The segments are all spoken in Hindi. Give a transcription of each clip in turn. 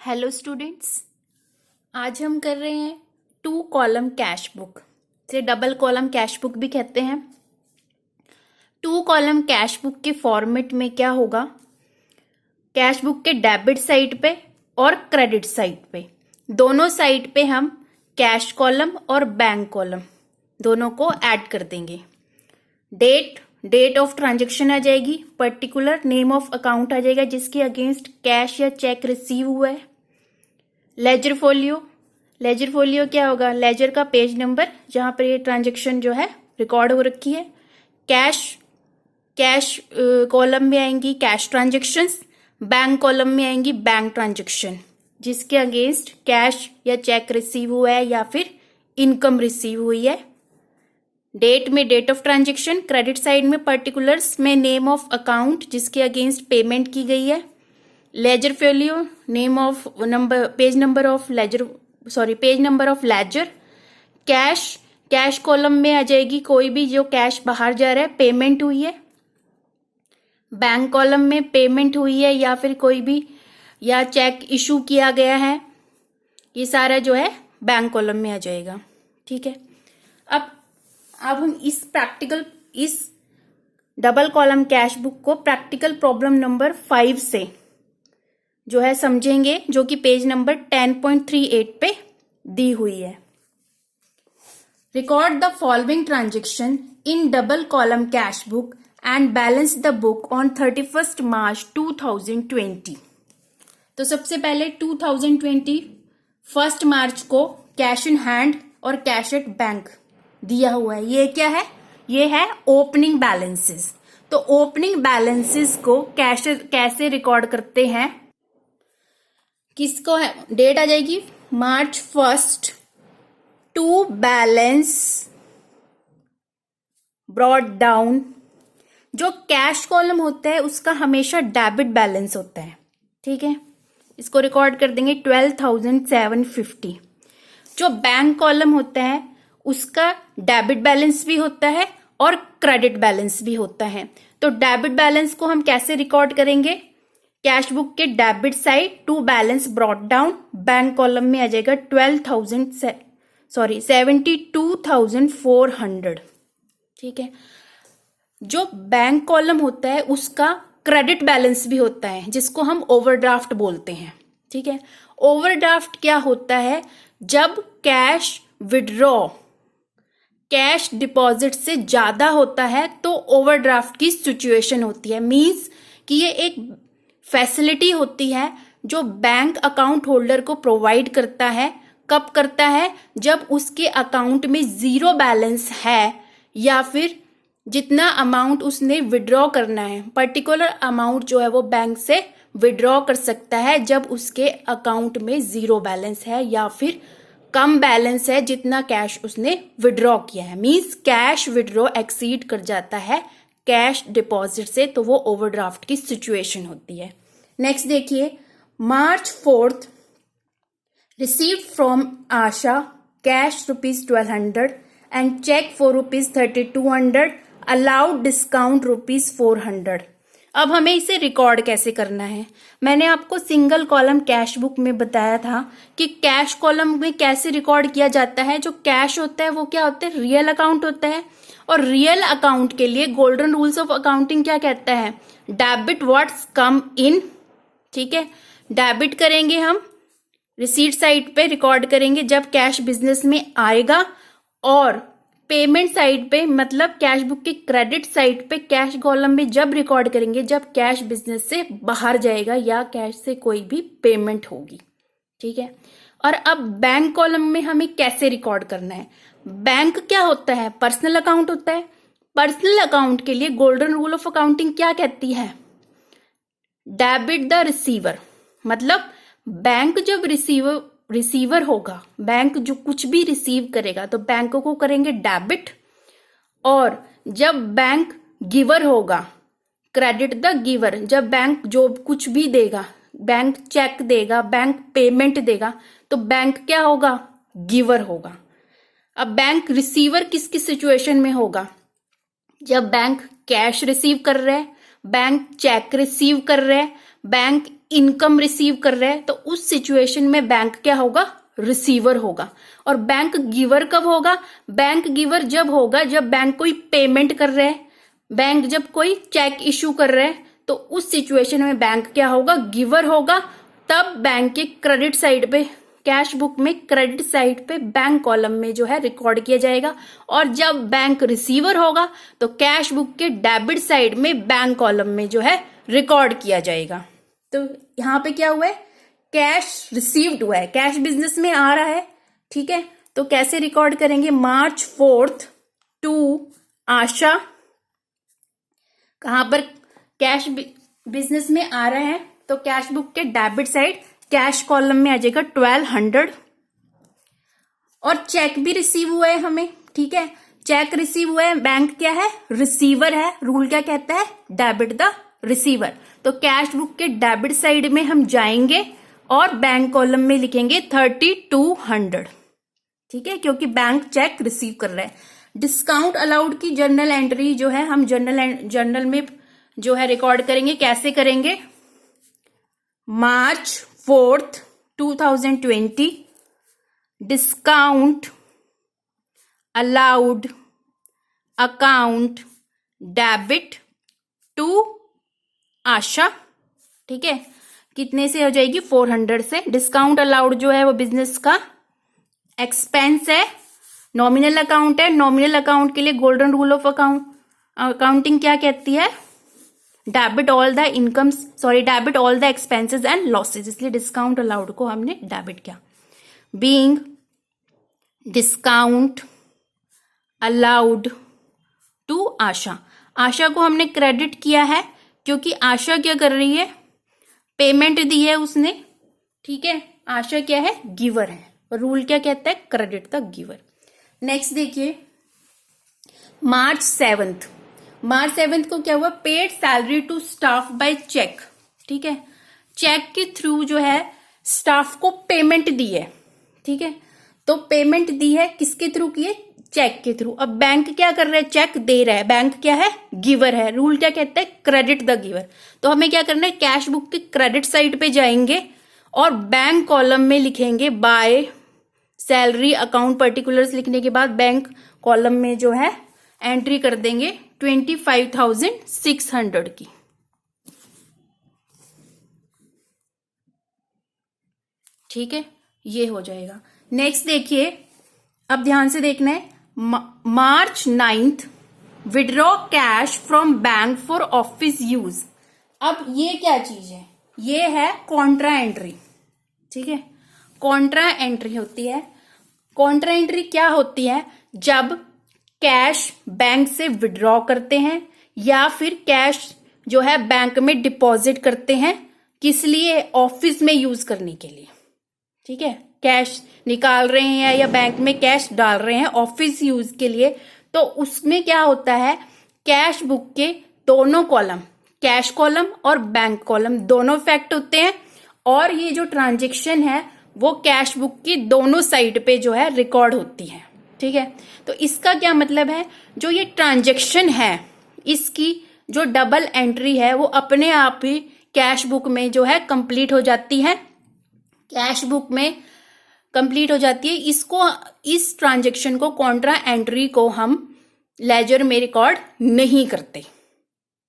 हेलो स्टूडेंट्स, आज हम कर रहे हैं 2 कॉलम कैश बुक से डबल कॉलम कैश बुक भी कहते हैं। 2 कॉलम कैश बुक के फॉर्मेट में क्या होगा, कैश बुक के डेबिट साइड पे और क्रेडिट साइड पे, दोनों साइड पे हम कैश कॉलम और बैंक कॉलम दोनों को ऐड कर देंगे। डेट ऑफ ट्रांजैक्शन आ जाएगी, पर्टिकुलर नेम ऑफ अकाउंट आ जाएगा जिसके अगेंस्ट कैश या चेक रिसीव हुआ है। लेजर फोलियो क्या होगा, लेजर का पेज नंबर जहां पर ये ट्रांजैक्शन जो है रिकॉर्ड हो रखी है। कैश कॉलम में आएंगी कैश ट्रांजैक्शंस, बैंक कॉलम में आएंगी बैंक ट्रांजैक्शन जिसके अगेंस्ट कैश या चेक रिसीव हुआ है या फिर इनकम रिसीव हुई है। डेट में date of transaction, credit side में पर्टिकुलर्स में नेम ऑफ अकाउंट जिसके अगेंस्ट पेमेंट की गई है। Ledger folio name of number page number of ledger. Cash column में आ जाएगी कोई भी जो कैश बाहर जा रहा है, पेमेंट हुई है। बैंक कॉलम में पेमेंट हुई है या फिर कोई भी या चेक इशू किया गया है, ये सारा जो है बैंक कॉलम में आ जाएगा। ठीक है, अब हम इस डबल कॉलम कैश बुक को प्रैक्टिकल प्रॉब्लम नंबर 5 से जो है समझेंगे, जो कि पेज नंबर 10.38 पे दी हुई है। Record the following transaction in double column cash book and balance the book on 31 मार्च 2020। तो सबसे पहले 2020 1 मार्च को कैश इन हैंड और कैश एट बैंक दिया हुआ है। ये क्या है, ये है ओपनिंग बैलेंसेस। तो ओपनिंग बैलेंसेस को कैसे रिकॉर्ड करते हैं, किसको है, डेट आ जाएगी March 1 to balance brought down. जो कैश कॉलम होता है उसका हमेशा डेबिट बैलेंस होता है। ठीक है, इसको रिकॉर्ड कर देंगे 12,750। जो बैंक कॉलम होता है उसका डेबिट बैलेंस भी होता है और क्रेडिट बैलेंस भी होता है। तो डेबिट बैलेंस को हम कैसे रिकॉर्ड करेंगे, कैश बुक के debit side to balance brought down, bank column में आ जाएगा 72,400। ठीक है, जो बैंक कॉलम होता है उसका क्रेडिट बैलेंस भी होता है जिसको हम ओवरड्राफ्ट बोलते हैं। ठीक है, ओवरड्राफ्ट क्या होता है, जब कैश विड्रॉ कैश डिपॉजिट से ज्यादा होता है तो ओवरड्राफ्ट की सिचुएशन होती है। मींस कि ये एक फैसिलिटी होती है जो बैंक अकाउंट होल्डर को प्रोवाइड करता है। कब करता है, जब उसके अकाउंट में जीरो बैलेंस है या फिर जितना अमाउंट उसने विड्रॉ करना है, पर्टिकुलर अमाउंट जो है वो बैंक से विड्रॉ कर सकता है जब उसके अकाउंट में जीरो बैलेंस है या फिर कम बैलेंस है जितना कैश उसने विड्रॉ किया है। मींस कैश विड्रॉ एक्सीड कर जाता है कैश डिपॉजिट से, तो वो ओवरड्राफ्ट की सिचुएशन होती है। नेक्स्ट देखिए, March 4 received from Asha cash ₹1200 and cheque for ₹3200, allowed discount ₹400। अब हमें इसे रिकॉर्ड कैसे करना है, मैंने आपको सिंगल कॉलम कैश बुक में बताया था कि कैश कॉलम में कैसे रिकॉर्ड किया जाता है। जो कैश होता है वो क्या होता है, रियल अकाउंट होता है। और रियल अकाउंट के लिए गोल्डन रूल्स ऑफ अकाउंटिंग क्या कहता है, डेबिट व्हाट्स कम इन। ठीक है, डेबिट करेंगे हम, रिसीट साइड पे रिकॉर्ड करेंगे जब कैश बिजनेस में आएगा, और पेमेंट साइड पे मतलब कैश बुक की क्रेडिट साइड पे कैश कॉलम में जब रिकॉर्ड करेंगे जब कैश बिजनेस से बाहर जाएगा या कैश से कोई भी पेमेंट होगी। ठीक है, और अब बैंक कॉलम में हमें कैसे रिकॉर्ड करना है, बैंक क्या होता है, पर्सनल अकाउंट होता है। पर्सनल अकाउंट के लिए गोल्डन रूल ऑफ अकाउंटिंग क्या कहती है, डेबिट द रिसीवर। मतलब बैंक जब रिसीवर होगा, बैंक जो कुछ भी रिसीव करेगा तो बैंक को करेंगे डेबिट, और जब बैंक गिवर होगा क्रेडिट द गिवर। जब बैंक जो कुछ भी देगा, बैंक चेक देगा, बैंक पेमेंट देगा, तो बैंक क्या होगा, गिवर होगा। अब बैंक रिसीवर किसकी सिचुएशन में होगा, जब बैंक कैश रिसीव कर रहा है, बैंक चेक रिसीव कर रहा है, बैंक इनकम रिसीव कर रहा है तो उस सिचुएशन में बैंक क्या होगा, रिसीवर होगा। और बैंक गिवर कब होगा, बैंक गिवर जब होगा जब बैंक कोई पेमेंट कर रहा है, बैंक जब कोई चेक इशू कर रहा है तो उस सिचुएशन में बैंक क्या होगा, गिवर होगा। तब बैंक के क्रेडिट साइड पे, कैश बुक में क्रेडिट साइड पे बैंक कॉलम में जो है रिकॉर्ड किया जाएगा। और जब बैंक रिसीवर होगा तो कैश बुक के डेबिट साइड में बैंक कॉलम में जो है रिकॉर्ड किया जाएगा। तो यहाँ पे क्या हुआ है, कैश रिसीव्ड हुआ है, कैश बिजनेस में आ रहा है, ठीक है। तो कैसे रिकॉर्ड करेंगे, March 4th टू आशा, कहां पर कैश बिजनेस में आ रहा है तो कैश बुक के डेबिट साइड कैश कॉलम में आ जाएगा 1200। और चेक भी रिसीव हुआ है हमें, ठीक है, चेक रिसीव हुआ है, बैंक क्या है, रिसीवर है, रूल क्या कहता है, डेबिट द रिसीवर। तो कैश बुक के डेबिट साइड में हम जाएंगे और बैंक कॉलम में लिखेंगे 3200, ठीक है, क्योंकि बैंक चेक रिसीव कर रहा है। डिस्काउंट अलाउड की जर्नल एंट्री जो है हम जर्नल में जो है रिकॉर्ड करेंगे, कैसे करेंगे, March 4th 2020 discount allowed account debit to Asha, ठीक है, कितने से हो जाएगी, 400 से। डिस्काउंट अलाउड जो है वो बिजनेस का एक्सपेंस है, नॉमिनल अकाउंट है। नॉमिनल अकाउंट के लिए गोल्डन रूल ऑफ अकाउंटिंग क्या कहती है, debit all the incomes, sorry debit all the expenses and losses, इसलिए डिस्काउंट अलाउड को हमने डेबिट किया। बीइंग डिस्काउंट अलाउड टू आशा, आशा को हमने क्रेडिट किया है क्योंकि आशा क्या कर रही है, पेमेंट दी है उसने, ठीक है, आशा क्या है, गिवर है, रूल क्या कहता है, क्रेडिट द गिवर। नेक्स्ट देखिए March 7th को क्या हुआ, paid salary to staff by cheque, ठीक है, चेक के थ्रू जो है स्टाफ को पेमेंट दी है, ठीक है। तो पेमेंट दी है किसके थ्रू की है, चेक के थ्रू। अब बैंक क्या कर रहा है, चेक दे रहा है, बैंक क्या है, गिवर है, रूल क्या कहता है, क्रेडिट द गिवर। तो हमें क्या करना है, कैश बुक के क्रेडिट साइड पे जाएंगे और बैंक कॉलम में लिखेंगे बाय सैलरी अकाउंट पर्टिकुलर्स, लिखने के बाद बैंक कॉलम में जो है एंट्री कर देंगे 25,600 की, ठीक है, ये हो जाएगा। नेक्स्ट देखिए, अब ध्यान से देखना है, March 9th withdraw cash from bank for office use. अब ये क्या चीज है, ये है कॉन्ट्रा एंट्री, ठीक है, कॉन्ट्रा एंट्री होती है। कॉन्ट्रा एंट्री क्या होती है, जब कैश बैंक से विड्रॉ करते हैं या फिर कैश जो है बैंक में डिपॉजिट करते हैं, किस लिए, ऑफिस में यूज करने के लिए, ठीक है, कैश निकाल रहे हैं या बैंक में कैश डाल रहे हैं ऑफिस यूज के लिए। तो उसमें क्या होता है, कैश बुक के दोनों कॉलम, कैश कॉलम और बैंक कॉलम दोनों इफेक्ट होते हैं और ये जो ट्रांजेक्शन है वो कैश बुक की दोनों साइड पे जो है रिकॉर्ड होती है, ठीक है। तो इसका क्या मतलब है, जो ये ट्रांजेक्शन है इसकी जो डबल एंट्री है वो अपने आप ही कैश बुक में जो है कंप्लीट हो जाती है, कैश बुक में कंप्लीट हो जाती है। इसको, इस ट्रांजेक्शन को, कॉन्ट्रा एंट्री को हम लेजर में रिकॉर्ड नहीं करते,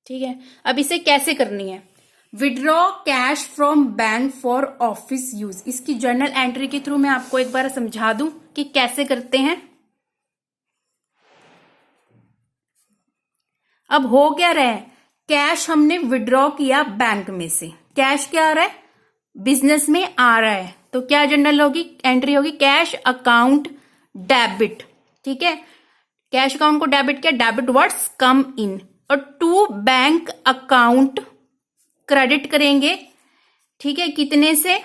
ठीक है। अब इसे कैसे करनी है, withdraw cash from bank for office use, इसकी जर्नल एंट्री के थ्रू मैं आपको एक बार समझा दूं कि कैसे करते हैं। अब हो क्या रहा है, कैश हमने विड्रॉ किया बैंक में से, कैश क्या आ रहा है, बिजनेस में आ रहा है, तो क्या जर्नल होगी, एंट्री होगी, कैश अकाउंट डेबिट, ठीक है, कैश अकाउंट को डेबिट किया, डेबिट व्हाट्स कम इन, और टू बैंक अकाउंट क्रेडिट करेंगे, ठीक है, कितने से,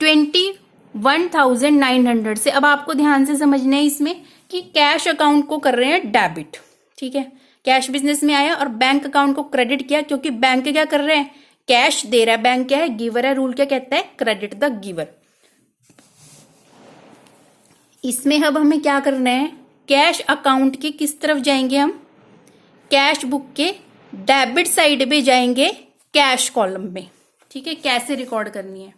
21,900 से। अब आपको ध्यान से समझना है इसमें कि कैश अकाउंट को कर रहे हैं डेबिट, ठीक है, कैश बिजनेस में आया और बैंक अकाउंट को क्रेडिट किया क्योंकि बैंक क्या कर रहे हैं, कैश दे रहा है, बैंक क्या है, गिवर है, रूल क्या कहता है, क्रेडिट द गिवर। इसमें अब हमें क्या करना है, कैश अकाउंट के किस तरफ जाएंगे हम, कैश बुक के डेबिट साइड पे जाएंगे कैश कॉलम में, ठीक है, कैसे रिकॉर्ड करनी है।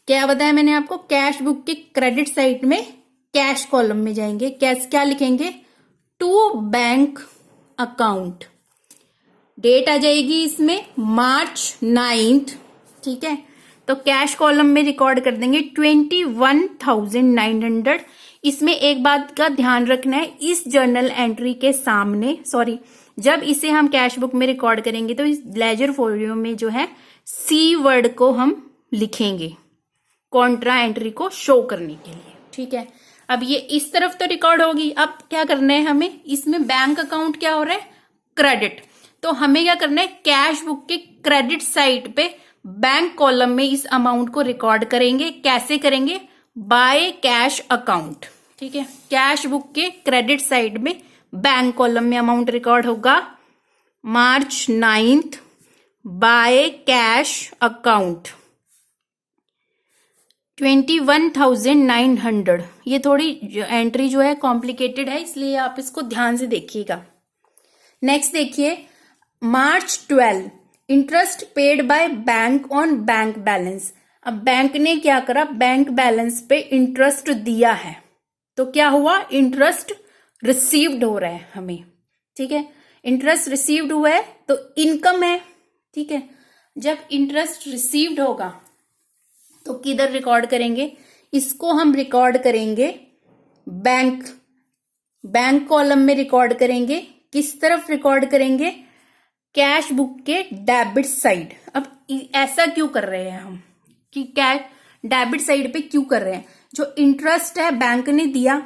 क्या बताया मैंने आपको, कैश बुक के क्रेडिट साइड में कैश कॉलम में जाएंगे, कैश क्या लिखेंगे, टू बैंक अकाउंट, डेट आ जाएगी इसमें मार्च 9th, ठीक है। तो कैश कॉलम में रिकॉर्ड कर देंगे 21,900। इसमें एक बात का ध्यान रखना है, इस जर्नल एंट्री के सामने, सॉरी, जब इसे हम कैश बुक में रिकॉर्ड करेंगे तो इस लेजर फोलियो में जो है सी वर्ड को हम लिखेंगे कॉन्ट्रा एंट्री को शो करने के लिए, ठीक है। अब ये इस तरफ तो रिकॉर्ड होगी, अब क्या करना है हमें, इसमें बैंक अकाउंट क्या हो रहा है, क्रेडिट, तो हमें क्या करना है, कैश बुक के क्रेडिट साइड पे बैंक कॉलम में इस अमाउंट को रिकॉर्ड करेंगे। कैसे करेंगे, बाय कैश अकाउंट, ठीक है। कैश बुक के क्रेडिट साइड में बैंक कॉलम में अमाउंट रिकॉर्ड होगा मार्च 9th बाय कैश अकाउंट 21,900। ये थोड़ी एंट्री जो है कॉम्प्लिकेटेड है, इसलिए आप इसको ध्यान से देखिएगा। नेक्स्ट देखिए, मार्च 12 interest paid by bank on bank balance. अब बैंक ने क्या करा, बैंक बैलेंस पे इंटरेस्ट दिया है, तो क्या हुआ, इंटरेस्ट रिसीव्ड हो रहा है हमें, ठीक है। इंटरेस्ट रिसीव्ड हुआ है तो इनकम है, ठीक है। जब इंटरेस्ट रिसीव्ड होगा तो किधर रिकॉर्ड करेंगे, इसको हम रिकॉर्ड करेंगे बैंक कॉलम में रिकॉर्ड करेंगे। किस तरफ रिकॉर्ड करेंगे, कैश बुक के डेबिट साइड। अब ऐसा क्यों कर रहे हैं हम कि कैश डेबिट साइड पे क्यों कर रहे हैं, जो इंटरेस्ट है बैंक ने दिया,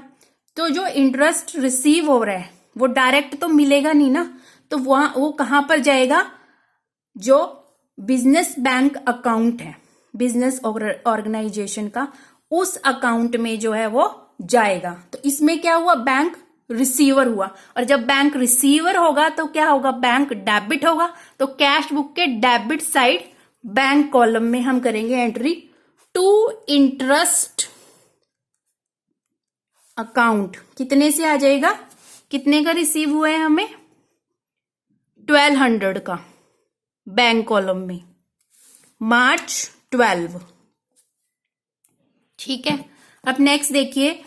तो जो इंटरेस्ट रिसीव हो रहा है वो डायरेक्ट तो मिलेगा नहीं ना, तो वो कहां पर जाएगा, जो बिजनेस बैंक अकाउंट है बिजनेस ऑर्गेनाइजेशन का, उस अकाउंट में जो है वो जाएगा। तो इसमें क्या हुआ, बैंक रिसीवर हुआ, और जब बैंक रिसीवर होगा तो क्या होगा, बैंक डेबिट होगा। तो कैश बुक के डेबिट साइड बैंक कॉलम में हम करेंगे एंट्री टू इंटरेस्ट अकाउंट। कितने से आ जाएगा, कितने का रिसीव हुआ है हमें, 1200 का, बैंक कॉलम में मार्च 12, ठीक है। अब नेक्स्ट देखिए,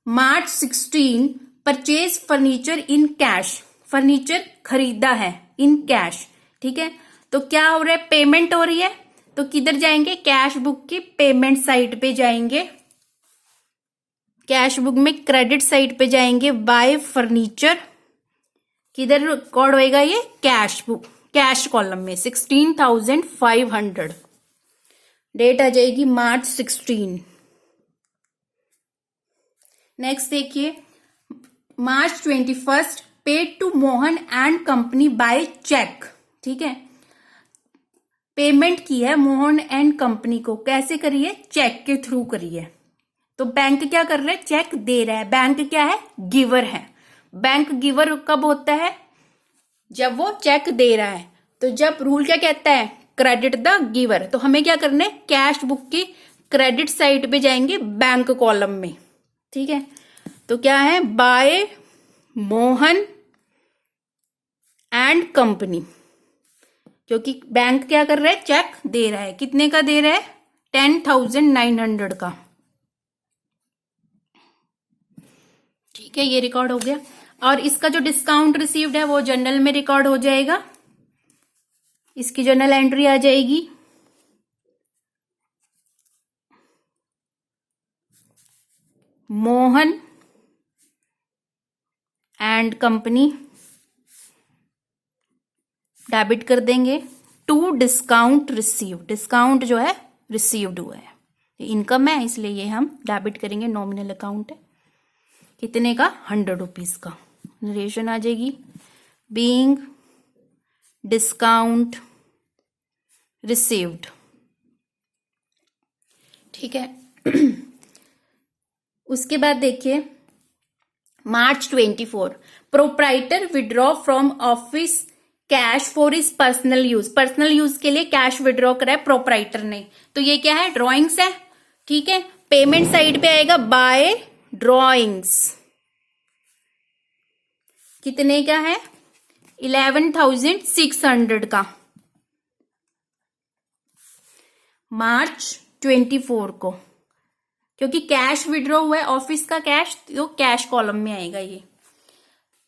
मार्च 16 purchase furniture in cash, furniture खरीदा है इन कैश, ठीक है। तो क्या हो रहा है, पेमेंट हो रही है, तो किधर जाएंगे, कैश बुक की पेमेंट साइड पे जाएंगे, कैश बुक में क्रेडिट साइड पे जाएंगे, बाय फर्नीचर, किधर रिकॉर्ड होएगा ये, कैश बुक कैश कॉलम में 16,500, डेट आ जाएगी मार्च 16। नेक्स्ट देखिए, March 21 paid to Mohan and company by cheque, ठीक है। पेमेंट की है मोहन एंड कंपनी को, कैसे करिए, चेक के थ्रू करिए। तो बैंक क्या कर रहा है, चेक दे रहा है, बैंक क्या है, गिवर है। बैंक गिवर कब होता है, जब वो चेक दे रहा है। तो जब रूल क्या कहता है, क्रेडिट द गिवर, तो हमें क्या करना है, कैश बुक की क्रेडिट साइड पे जाएंगे बैंक कॉलम में, ठीक है। तो क्या है, बाय मोहन एंड कंपनी, क्योंकि बैंक क्या कर रहा है, चेक दे रहा है, कितने का दे रहा है, 10,900 का, ठीक है। ये रिकॉर्ड हो गया, और इसका जो डिस्काउंट रिसीव्ड है वो जर्नल में रिकॉर्ड हो जाएगा, इसकी जर्नल एंट्री आ जाएगी मोहन एंड कंपनी, डेबिट कर देंगे टू डिस्काउंट रिसीव, डिस्काउंट जो है रिसीव्ड हुआ है, इनकम है इसलिए ये हम डेबिट करेंगे, नॉमिनल अकाउंट है, कितने का, 100 रुपीज का। नरेशन आ जाएगी, बीइंग डिस्काउंट रिसीव्ड, ठीक है। उसके बाद देखिए, मार्च 24 proprietor withdraw from office cash for is personal use, personal use के लिए कैश विड्रॉ करा है प्रोप्राइटर ने, तो ये क्या है, ड्रॉइंग्स है, ठीक है। पेमेंट साइड पे आएगा बाय ड्रॉइंग्स, कितने का है, 11,600 का, मार्च 24 को, क्योंकि कैश विड्रॉ हुआ है ऑफिस का कैश, तो कैश कॉलम में आएगा ये।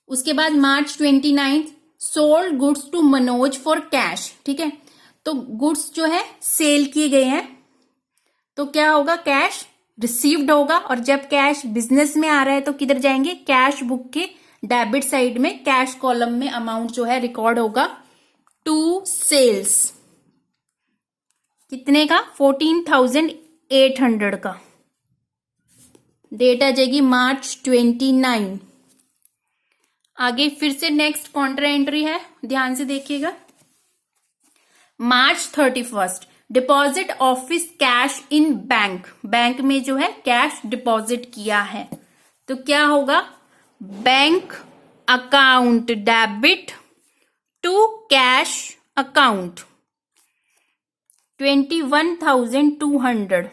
उसके बाद March 29 sold goods to Manoj for cash, ठीक है। तो गुड्स जो है सेल किए गए हैं, तो क्या होगा, कैश रिसीव्ड होगा। और जब कैश बिजनेस में आ रहा है तो किधर जाएंगे, कैश बुक के डेबिट साइड में कैश कॉलम में अमाउंट जो है रिकॉर्ड होगा टू सेल्स। कितने का, 14,800 का। डेट आ जाएगी मार्च 29। आगे फिर से नेक्स्ट कॉन्ट्रा एंट्री है, ध्यान से देखिएगा। मार्च 31 deposit office cash in bank, bank में जो है कैश डिपॉजिट किया है, तो क्या होगा, bank account debit to cash account 21,200।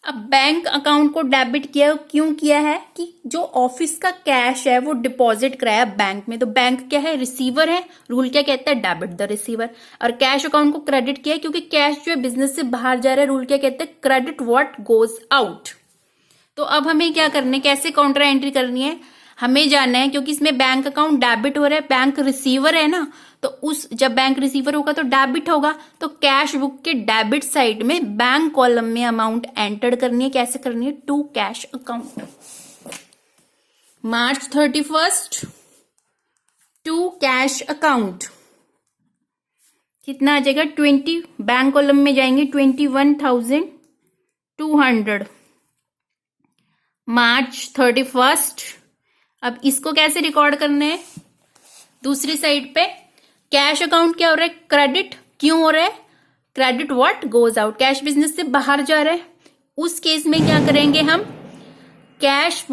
अब बैंक अकाउंट को डेबिट किया, क्यों किया है, कि जो ऑफिस का कैश है वो डिपॉजिट कराया बैंक में, तो बैंक क्या है, रिसीवर है, रूल क्या कहता है, डेबिट द रिसीवर। और कैश अकाउंट को क्रेडिट किया क्योंकि कैश जो है बिजनेस से बाहर जा रहा है, रूल क्या कहता है, क्रेडिट व्हाट गोज आउट। तो अब हमें क्या करना है, कैसे काउंटर एंट्री करनी है, हमें जानना है, क्योंकि इसमें बैंक अकाउंट डेबिट हो रहा है, बैंक रिसीवर है ना, तो उस जब बैंक रिसीवर होगा तो डेबिट होगा, तो कैश बुक के डेबिट साइड में बैंक कॉलम में अमाउंट एंटर करनी है। कैसे करनी है, to cash account. March 31 to cash account कितना आ जाएगा, 20, बैंक कॉलम में जाएंगे 21,200। मार्च 31, अब इसको कैसे रिकॉर्ड करना है, दूसरी साइड पे कैश अकाउंट क्या हो रहा है, क्रेडिट, क्यों हो रहा है, credit what goes out, cash business से बाहर जा रहा है। उस केस में क्या करेंगे हम, कैश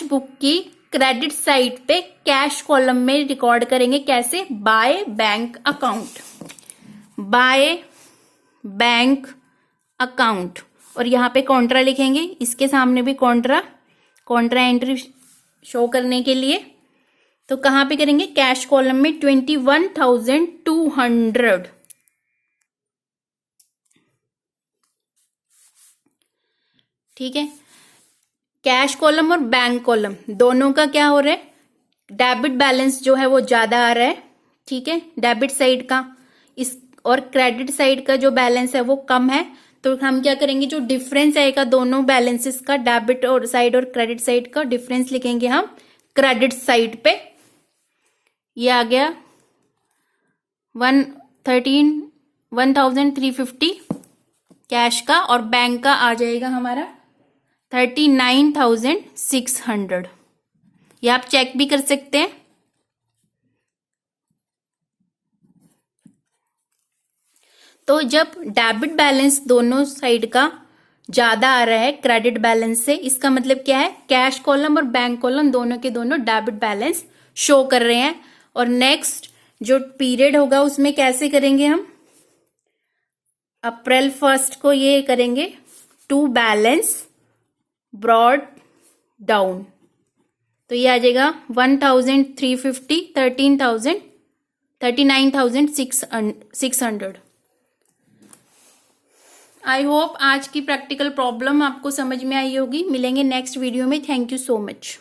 बुक की क्रेडिट साइड पे कैश कॉलम में रिकॉर्ड करेंगे, कैसे, by bank account, by bank account. और यहाँ पे कॉन्ट्रा लिखेंगे, इसके सामने भी कॉन्ट्रा एंट्री शो करने के लिए। तो कहां पे करेंगे, कैश कॉलम में 21,200। ठीक है, कैश कॉलम और बैंक कॉलम दोनों का क्या हो रहा है, डेबिट बैलेंस जो है वो ज्यादा आ रहा है, ठीक है, डेबिट साइड का, इस और क्रेडिट साइड का जो बैलेंस है वो कम है। तो हम क्या करेंगे, जो डिफरेंस आएगा दोनों बैलेंसेस का, डेबिट और साइड और क्रेडिट साइड का डिफरेंस लिखेंगे हम क्रेडिट साइड पे। ये आ गया 1,350 कैश का, और बैंक का आ जाएगा हमारा 39,600। ये आप चेक भी कर सकते हैं। तो जब डेबिट बैलेंस दोनों साइड का ज्यादा आ रहा है क्रेडिट बैलेंस से, इसका मतलब क्या है, कैश कॉलम और बैंक कॉलम दोनों के दोनों डेबिट बैलेंस शो कर रहे हैं। और नेक्स्ट जो पीरियड होगा उसमें कैसे करेंगे हम, अप्रैल 1 को ये करेंगे टू बैलेंस ब्रॉड डाउन, तो ये आ जाएगा 1,350, 39,600। आई होप आज की प्रैक्टिकल प्रॉब्लम आपको समझ में आई होगी। मिलेंगे नेक्स्ट वीडियो में। Thank you so much.